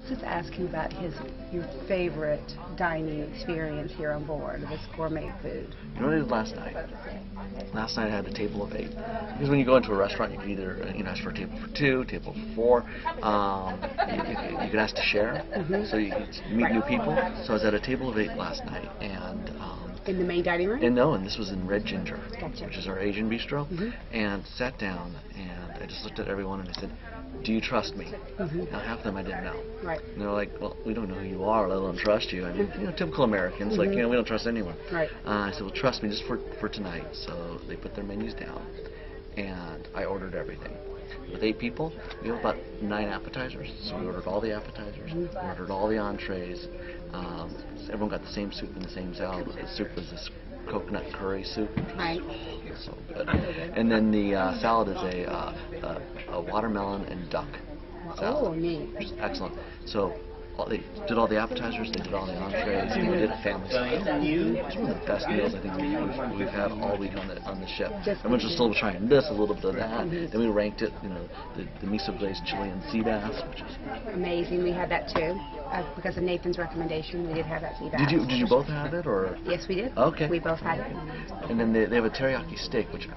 Let's ask you about your favorite dining experience here on board, this gourmet food. You know what I did last night? Last night I had a table of 8. Because when you go into a restaurant, you can either ask for a table for 2, table for 4. You can ask to share, so you can meet new people. So I was at a table of 8 last night, and in the main dining room? No, and this was in Red Ginger, Gotcha. which is our Asian bistro, and sat down, and I just looked at everyone and I said, "Do you trust me?" Now half of them I didn't know. Right. And they're like, "Well, we don't know who you are, let alone trust you." I mean, typical Americans, like, we don't trust anyone. Right. I said, "Well, trust me just for tonight." So they put their menus down, and I ordered everything. With 8 people, we have about 9 appetizers. So we ordered all the appetizers, we ordered all the entrees. Everyone got the same soup and the same salad. The soup was this coconut curry soup. Right. So good. And then the salad is a watermelon and duck salad. Oh, neat. Which is excellent. So they did all the appetizers, they did all the entrees, and we did a family style. It's one of the best meals I think we've had all week on the ship. Everyone's just still trying this, a little bit of that. Then we ranked it, the miso glazed Chilean sea bass, which is amazing. We had that too. Because of Nathan's recommendation, we did have that sea bass. Did you both have it, or? Yes, we did. Okay. We both had it. And then they have a teriyaki steak, which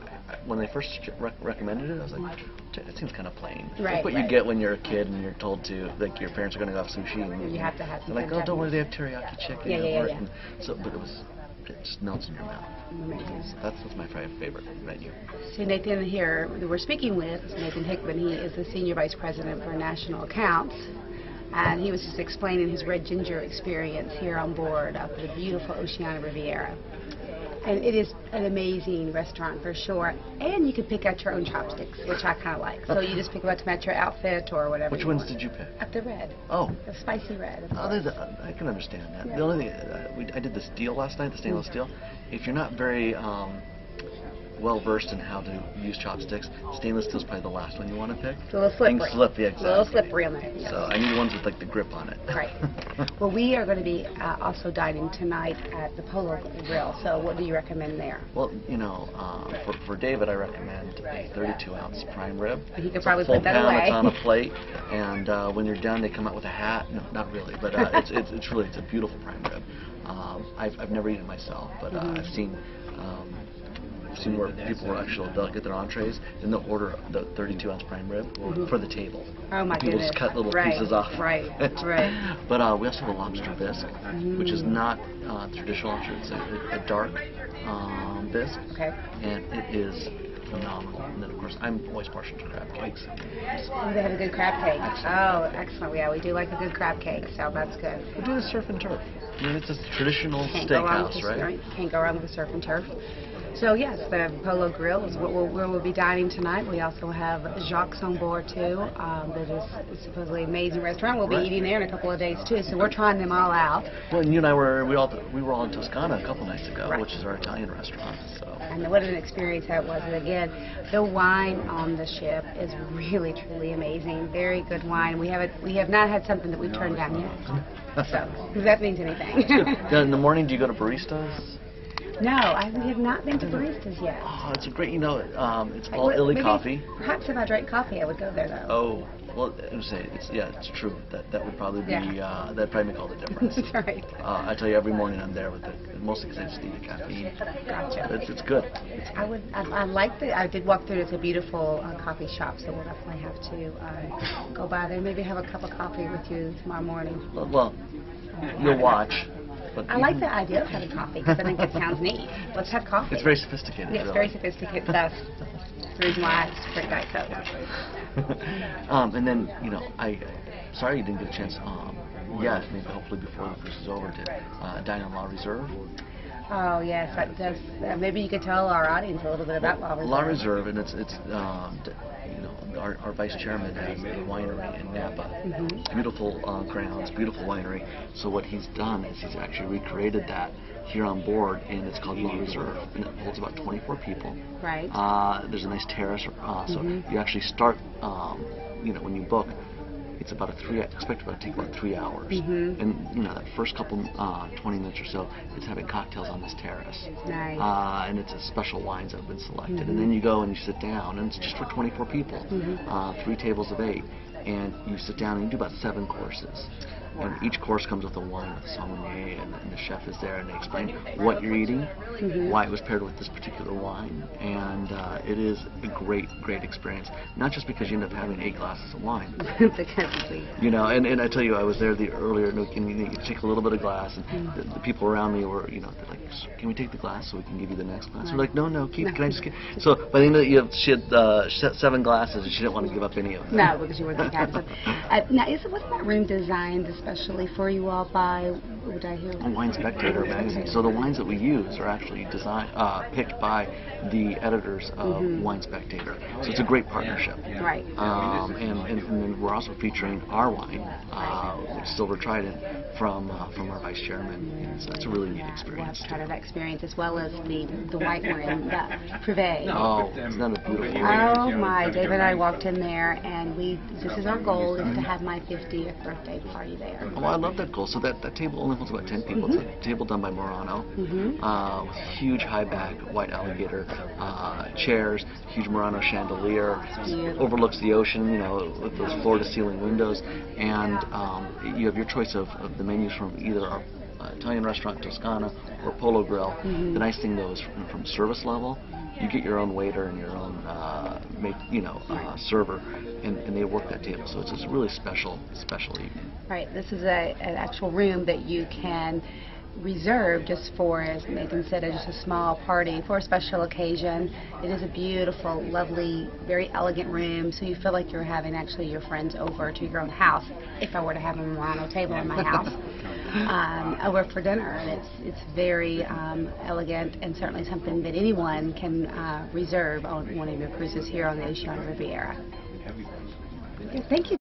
when they first recommended it, I was like, that seems kind of plain. Right, That's what you get when you're a kid and you're told to, like, your parents are going to go have sushi. And you have to have they're like, oh, don't worry, they have teriyaki chicken. Yeah. And so, but it just melts in your mouth. Amazing. So that's my favorite menu. So Nathan here, that we're speaking with, is Nathan Hickman. He is the Senior Vice President for National Accounts. And he was just explaining his Red Ginger experience here on board of the beautiful Oceania Riviera. And it is an amazing restaurant for sure. And you can pick out your own chopsticks, which I kind of like. So you just pick them out to match your outfit or whatever. Which ones did you pick? The red. Oh. The spicy red. I can understand that. Yeah. The only thing, I did the steel last night, the stainless steel. If you're not very well versed in how to use chopsticks, stainless steel is probably the last one you want to pick. It's a little slippery. Things slip, yeah, exactly. A little slippery on there. Yes. So I need ones with like the grip on it. Right. Well, we are going to be also dining tonight at the Polo Grill. So what do you recommend there? Well, for David, I recommend a 32-ounce prime rib. He could probably put that pound, away. It's on a plate, and when you're done, they come out with a hat. No, not really, but it's a beautiful prime rib. I've never eaten it myself, but I've seen where people will actually, they'll get their entrees and they'll order the 32-ounce prime rib for the table. Oh my People goodness. just cut little pieces off. Right. But we also have a lobster bisque, which is not traditional lobster. It's a dark bisque, and it is phenomenal. And then of course I'm always partial to crab cakes. Oh, they have a good crab cake. Oh, excellent. Yeah, we do like a good crab cake, so that's good. We do the surf and turf. I mean, it's a traditional steakhouse, right? Can't go wrong with the surf and turf. So yes, the Polo Grill is where we'll be dining tonight. We also have Jacques on board too. That is supposedly an amazing restaurant. We'll be eating there in a couple of days too. So we're trying them all out. Well, and you and I we were all in Toscana a couple nights ago, which is our Italian restaurant. So. And what an experience that was. And again, the wine on the ship is really truly amazing. Very good wine. We have not had something that we've turned down yet. So if that means anything. In the morning, do you go to baristas? No, we have not been to baristas yet. Oh, it's a great, it's all Illy coffee. Perhaps if I drank coffee, I would go there though. Oh, well, I would say it's true. That would probably be that'd probably make all the difference. That's right. I tell you, every morning I'm there with mostly because I just need the caffeine. Gotcha. It's good. I did walk through. It's a beautiful coffee shop, so we'll definitely have to go by there. Maybe have a cup of coffee with you tomorrow morning. Well, you'll watch. But I like the idea of having coffee because I think it sounds neat. Let's have coffee. It's very sophisticated. Yeah, it's very sophisticated stuff. That's the reason why I drink Diet Coke. And then, sorry you didn't get a chance, maybe hopefully before the cruise is over, to dine on La Reserve. Oh, yes, that does. Maybe you could tell our audience a little bit about La Reserve. La Reserve, and it's our vice chairman has a winery in Napa. Beautiful grounds, beautiful winery. So what he's done is he's actually recreated that here on board, and it's called La Reserve, and it holds about 24 people. Right. There's a nice terrace, so you actually start, when you book, it's about expect about to take about 3 hours. And that first couple 20 minutes or so, it's having cocktails on this terrace. Nice. And it's special wines that have been selected. And then you go and you sit down, and it's just for 24 people, 3 tables of 8. and you sit down and you do about 7 courses. And each course comes with a wine, with a sommelier, and the chef is there, and they explain what you're eating, why it was paired with this particular wine, and it is a great, great experience. Not just because you end up having 8 glasses of wine, you know. And I tell you, I was there earlier, and you take a little bit of glass, and the people around me were, you know, they're like, "Can we take the glass so we can give you the next glass?" We're like, "No, keep. Can I just get?" So by the end of it, she had 7 glasses, and she didn't want to give up any of them. No, because you were the captain. Now, wasn't that room designed especially for you all by, would I hear? Wine Spectator magazine. So the wines that we use are actually picked by the editors of Wine Spectator. So it's a great partnership. Right. And then we're also featuring our wine, which is Silver Trident, from our vice chairman. And so it's a really neat experience. We'll have to try that experience, as well as the white room, the Privé. Oh, isn't that a beautiful? Oh my! David and I walked in there, and this is our goal, is to have my 50th birthday party there. Oh, I love that goal. So that table only holds about 10 people. It's a table done by Murano, with huge high back white alligator chairs, huge Murano chandelier, overlooks the ocean, you know, with those floor to ceiling windows, and you have your choice of the menus from either our Italian restaurant Toscana or Polo Grill. The nice thing though is from service level, you get your own waiter and your own server, and they work that table. So it's a really special evening. Right. This is an actual room that you can reserve just for, as Nathan said, just a small party for a special occasion. It is a beautiful, lovely, very elegant room, so you feel like you're having actually your friends over to your own house, if I were to have a Murano table in my house, over for dinner. And it's very elegant, and certainly something that anyone can reserve on one of your cruises here on the Oceania Riviera. Thank you.